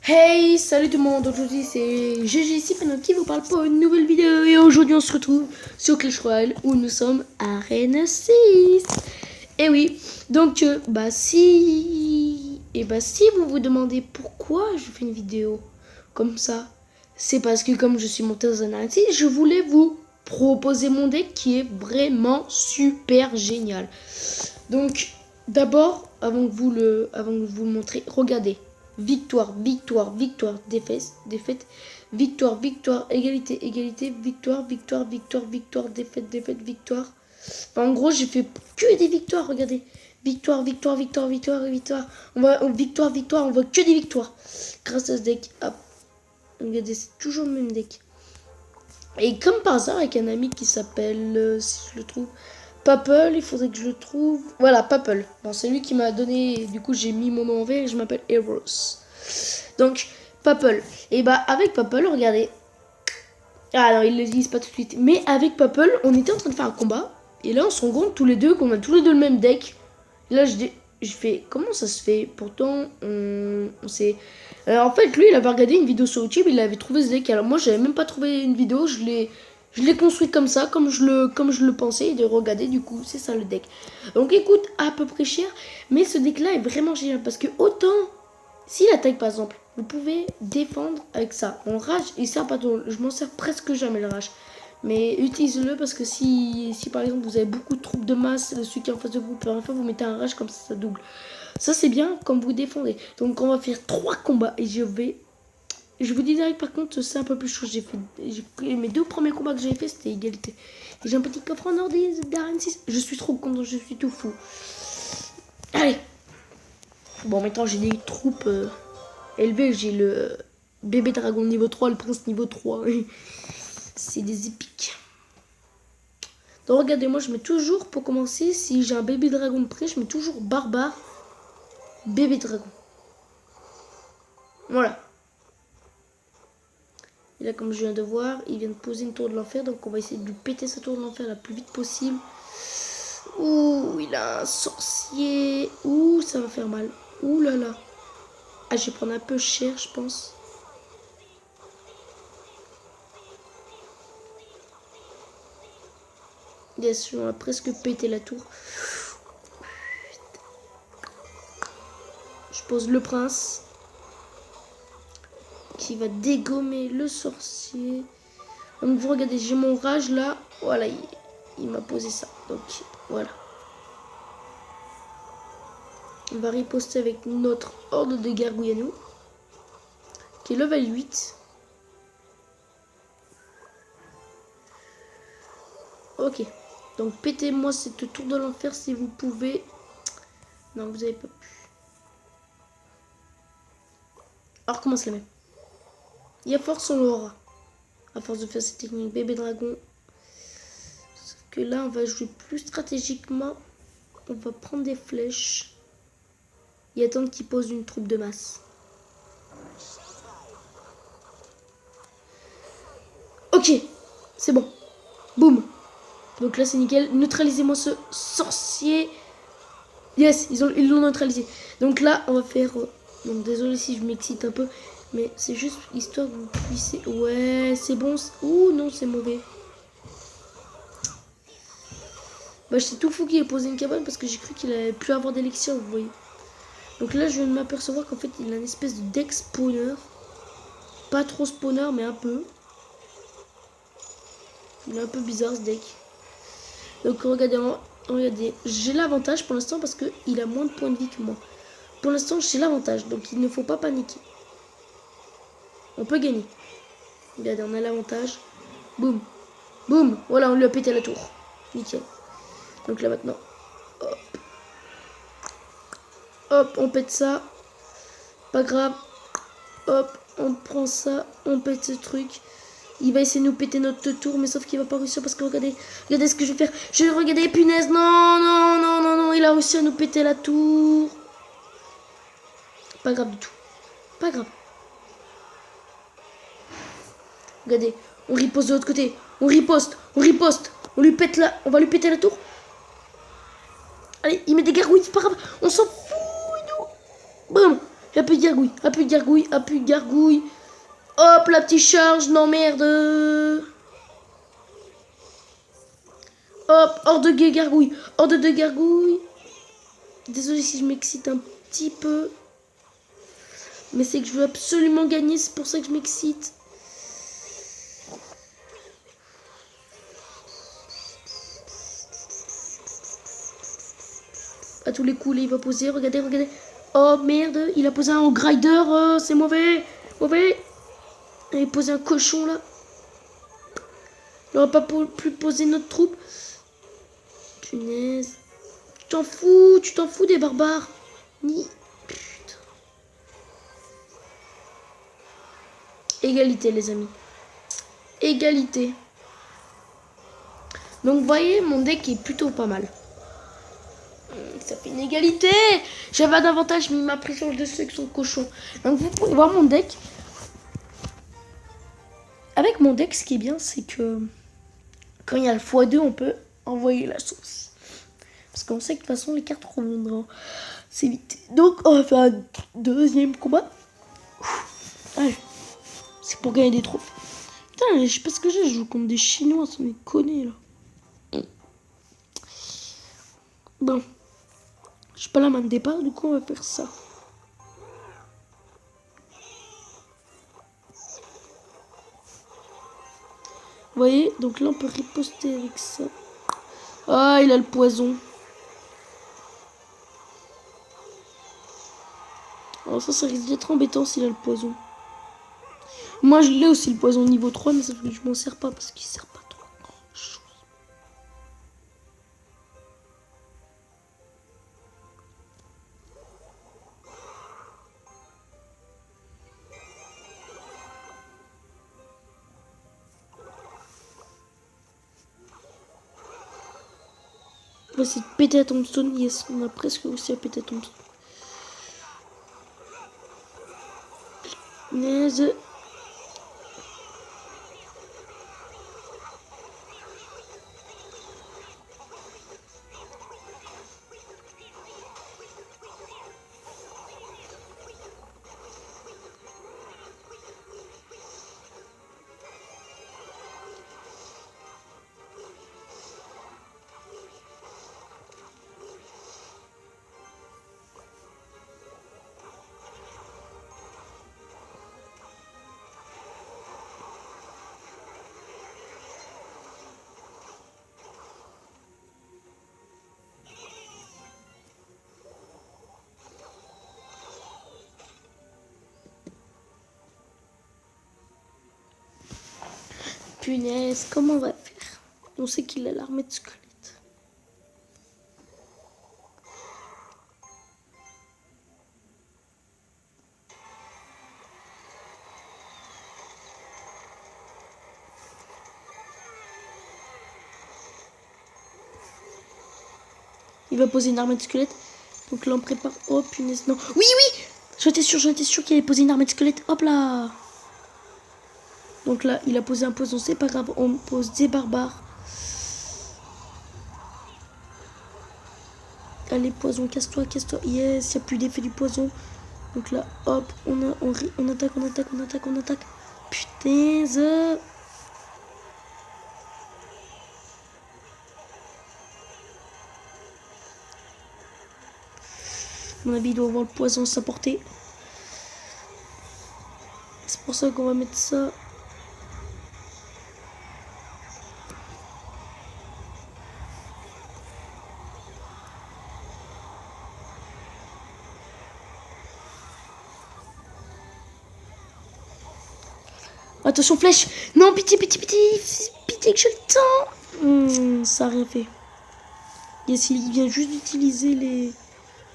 Hey, salut tout le monde, aujourd'hui c'est GG ici qui vous parle pour une nouvelle vidéo et aujourd'hui on se retrouve sur Clash Royale où nous sommes à Arena 6. Et oui, donc si vous vous demandez pourquoi je fais une vidéo comme ça, c'est parce que comme je suis monté dans un Arena 6, je voulais vous proposer mon deck qui est vraiment super génial. Donc d'abord, avant que vous le montrez, regardez. Victoire, victoire, victoire, défaite, victoire, victoire, égalité, égalité, victoire, victoire, victoire, victoire, défaite, défaite, victoire. Enfin, en gros, j'ai fait que des victoires, regardez. Victoire, victoire, victoire, victoire, victoire. Victoire, victoire, on voit que des victoires. Grâce à ce deck. Hop. Regardez, c'est toujours le même deck. Et comme par hasard, avec un ami qui s'appelle, si je le trouve, Papel, il faudrait que je le trouve. Voilà, Papel. Bon, c'est lui qui m'a donné. Du coup, j'ai mis mon nom en vert et je m'appelle Eros. Donc, Papel. Et bah, avec Papel, regardez. Ah non, ils le disent pas tout de suite. Mais avec Papel, on était en train de faire un combat. Et là, on se rend compte tous les deux qu'on a tous les deux le même deck. Et là, je fais, comment ça se fait? Pourtant, on s'est. Alors, en fait, lui, il avait regardé une vidéo sur YouTube, il avait trouvé ce deck. Alors, moi, j'avais même pas trouvé une vidéo, je l'ai construit comme ça, comme je le pensais, et de regarder, du coup, c'est ça le deck. Donc, il coûte à peu près cher, mais ce deck-là est vraiment génial parce que autant, s'il attaque par exemple, vous pouvez défendre avec ça. En rage, il sert pas trop, je m'en sers presque jamais le rage. Mais utilisez-le parce que si par exemple vous avez beaucoup de troupes de masse, celui qui est en face de vous, parfois vous mettez un rage comme ça double. Ça c'est bien comme vous défendez. Donc on va faire 3 combats et je vous dis direct par contre c'est un peu plus chaud. Mes 2 premiers combats que j'ai fait c'était égalité. Et j'ai un petit coffre en or d'Arène 6. Je suis trop content, je suis tout fou. Allez. Bon maintenant j'ai des troupes élevées. J'ai le bébé dragon niveau 3, le prince niveau 3. C'est des épiques. Donc regardez, moi je mets toujours, pour commencer, si j'ai un bébé dragon de près, je mets toujours barbare, bébé dragon. Voilà. Et là, comme je viens de voir, il vient de poser une tour de l'enfer, donc on va essayer de lui péter sa tour de l'enfer la plus vite possible. Ouh, il a un sorcier. Ouh, ça va faire mal. Ouh là là. Ah, je vais prendre un peu cher, je pense. Yes, on a presque pété la tour. Je pose le prince qui va dégommer le sorcier. Donc vous regardez, j'ai mon rage là. Voilà, il m'a posé ça. Donc voilà. On va riposter avec notre horde de gargouilles à nous. Qui est level 8. Ok. Donc pétez-moi cette tour de l'enfer si vous pouvez. Non, vous avez pas pu. Alors commence la même. Il y a force on l'aura. À force de faire cette technique bébé dragon. Sauf que là on va jouer plus stratégiquement. On va prendre des flèches. Et attendre qu'il pose une troupe de masse. Ok. C'est bon. Boum. Donc là c'est nickel. Neutralisez-moi ce sorcier. Yes, ils l'ont neutralisé. Donc là on va faire... Donc désolé si je m'excite un peu. Mais c'est juste histoire que vous puissiez... Ouais, c'est bon. Ouh, non, c'est mauvais. Bah, j'étais tout fou qu'il ait posé une cabane parce que j'ai cru qu'il allait plus avoir d'élixir, vous voyez. Donc là, je viens de m'apercevoir qu'en fait, il a une espèce de deck spawner. Pas trop spawner, mais un peu. Il est un peu bizarre, ce deck. Donc, regardez. J'ai l'avantage pour l'instant parce qu'il a moins de points de vie que moi. Pour l'instant, j'ai l'avantage. Donc, il ne faut pas paniquer. On peut gagner. Regardez, on a l'avantage. Boum. Boum. Voilà, on lui a pété la tour. Nickel. Donc là maintenant, hop. Hop, on pète ça. Pas grave. Hop, on prend ça. On pète ce truc. Il va essayer de nous péter notre tour, mais sauf qu'il va pas réussir parce que regardez ce que je vais faire. Je vais regarder, punaise. Non, non, non, non, non. Il a réussi à nous péter la tour. Pas grave du tout. Pas grave. Regardez, on riposte de l'autre côté. On riposte. On lui pète là. On va lui péter la tour. Allez, il met des gargouilles, c'est pas grave. On s'en fout, nous. Boum. Un peu de gargouille, un peu de gargouille, un peu de gargouille. Hop, la petite charge, non merde. Hop, hors de gargouille, hors de gargouille. Désolé si je m'excite un petit peu. Mais c'est que je veux absolument gagner, c'est pour ça que je m'excite. À tous les coups, là, il va poser, regardez, regardez. Oh merde, il a posé un grider, c'est mauvais, mauvais. Il a posé un cochon là. Il n'aura pas pu poser notre troupe. Punaise. Tu t'en fous des barbares. Ni. Putain. Égalité les amis. Égalité. Donc vous voyez, mon deck est plutôt pas mal. Ça fait une égalité. J'avais un avantage, mais il m'a pris sur le dessus avec son cochon. Donc vous pouvez voir mon deck. Avec mon deck, ce qui est bien, c'est que quand il y a le x2, on peut envoyer la sauce. Parce qu'on sait que de toute façon, les cartes reviendront assez vite. Donc, on va faire un deuxième combat. Allez, c'est pour gagner des trophées. Putain, je sais pas ce que j'ai, je joue contre des Chinois, sans déconner là. Bon, je suis pas la main de départ, du coup, on va faire ça. Vous voyez, donc là, on peut riposter avec ça. Ah, il a le poison. Alors ça risque d'être embêtant s'il a le poison. Moi, je l'ai aussi, le poison niveau 3, mais ça fait que je m'en sers pas parce qu'il sert pas trop à grand chose. On va essayer de péter à tombstone. Yes, on a presque réussi à péter à tombstone. Naise. Punaise, comment on va faire? On sait qu'il a l'armée de squelettes. Il va poser une armée de squelettes. Donc là, on prépare. Oh punaise, non. Oui, oui! J'étais sûr qu'il allait poser une armée de squelettes. Hop là! Donc là, il a posé un poison, c'est pas grave. On pose des barbares. Allez, poison, casse-toi, casse-toi. Yes, il n'y a plus d'effet du poison. Donc là, hop, on attaque, on attaque, on attaque, on attaque. Putain, à mon avis, il doit avoir le poison à sa portée. C'est pour ça qu'on va mettre ça. Attention, flèche. Non, pitié, pitié, pitié. Pitié que j'ai le temps. Ça a rien fait. Yes, il vient juste d'utiliser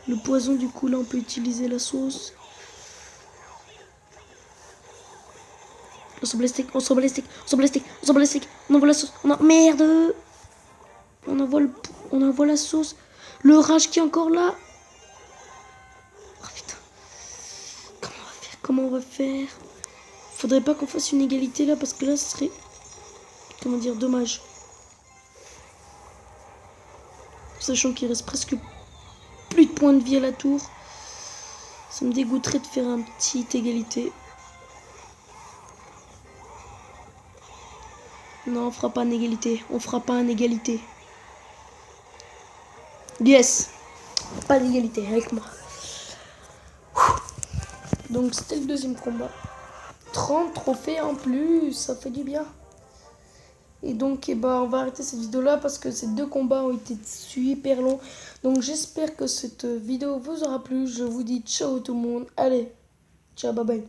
le poison. Du coup, là, on peut utiliser la sauce. On s'en balistique, on s'en balistique, on s'en balistique, on s'en balistique. On envoie la sauce. Merde. On envoie la sauce. Le rage qui est encore là. Oh putain. Comment on va faire? Comment on va faire? Faudrait pas qu'on fasse une égalité là parce que là ce serait, comment dire, dommage. Sachant qu'il reste presque plus de points de vie à la tour. Ça me dégoûterait de faire un petit égalité. Non, on fera pas un égalité. On fera pas un égalité. Yes. Pas d'égalité avec moi. Donc c'était le deuxième combat. 30 trophées en plus, ça fait du bien. Et donc on va arrêter cette vidéo là parce que ces deux combats ont été super longs. Donc j'espère que cette vidéo vous aura plu. Je vous dis ciao tout le monde. Allez, ciao, bye bye.